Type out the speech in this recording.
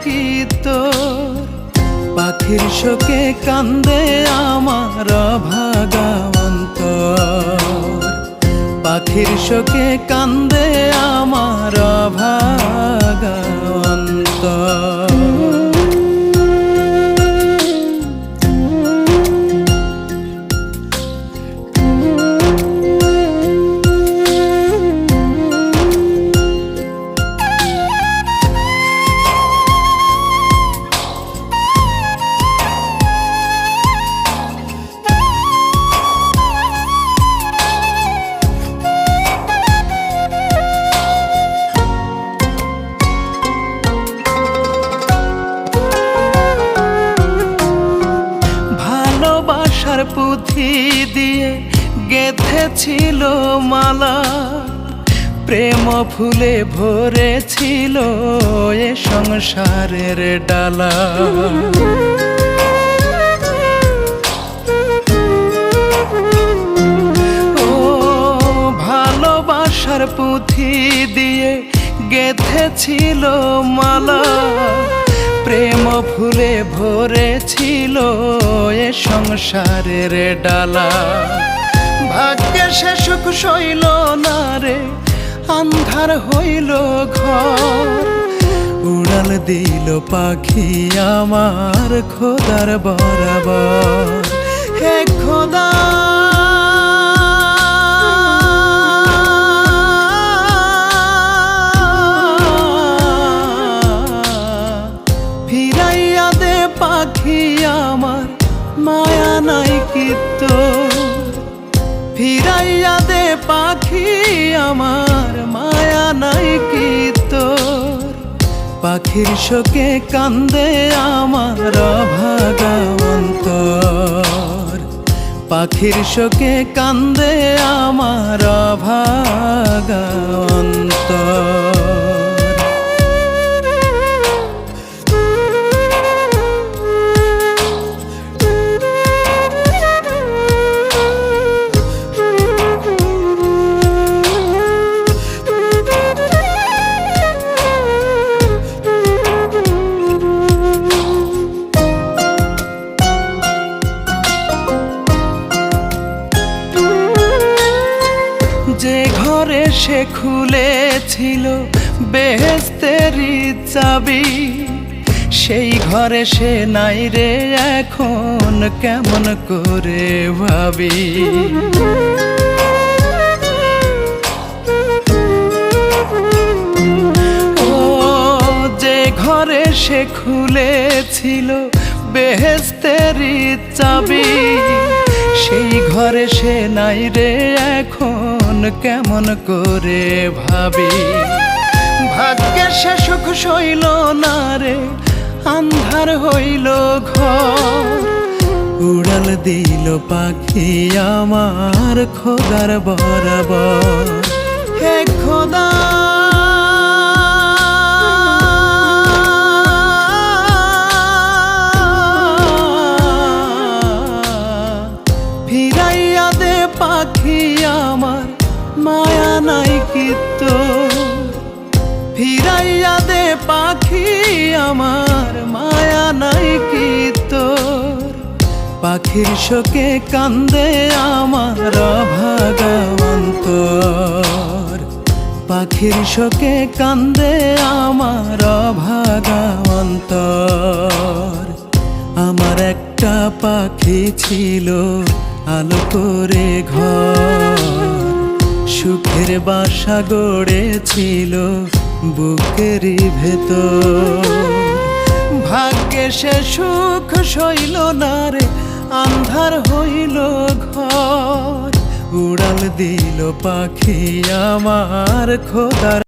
কি তোর? পাখির শোকে কান্দে আমার অভাগা অন্তর, পাখির শোকে কান্দে আমার অভাগা অন্তর। ভালোবাসার পুঁথি দিয়ে গেঁথেছিল মালা, প্রেম ফুলে ভরেছিল এ সংসারের ডালা। ও ভালোবাসার পুঁথি দিয়ে গেঁথেছিল মালা, প্রেম ফুলে ভরেছিল এ সংসারের ডালা। ভাগ্যে সে সুখ সইল না রে, আন্ধার হইল ঘর, উড়াল দিল পাখি আমার খোদার বরাবর। হে খোদা ফিরাইয়া দে পাখি আমার, মায়া নাই কি তোর? ফিরাইয়া দে পাখি আমার, মায়া নাই কি তোর? পাখির শোকে কান্দে আমার অভাগা অন্তর, পাখির শোকে কান্দে আমার অভাগা অন্তর। যে ঘরে সে খুলেছিল বেহেশতেরি চাবি, সেই ঘরে সে নাই রে এখন কেমন করে ভাবি। ও যে ঘরে সে খুলেছিল বেহেশতেরি চাবি, সেই ঘরে সে নাই রে এখন কেমন করে ভাবি। ভাগ্যে সে সুখ সইল না রে, আন্ধার হইল ঘর, উড়াল দিল পাখি আমার খোদার বরাবর। হে খোদা ফিরাইয়া দে পাখি আমার, মায়া নাই কি তোর? ফিরাইয়া দে পাখি আমার, মায়া নাই কি তোর? পাখির শোকে কান্দে আমার অভাগা অন্তর, পাখির শোকে কান্দে আমার অভাগা অন্তর। আমার একটা পাখি ছিল আলো করে ঘর, সুখের বাসা গড়েছিল বুকেরই ভেতর। ভাগ্যে সে সুখ সইল না রে, আন্ধার হইল ঘর, উড়াল দিল পাখি আমার খোদার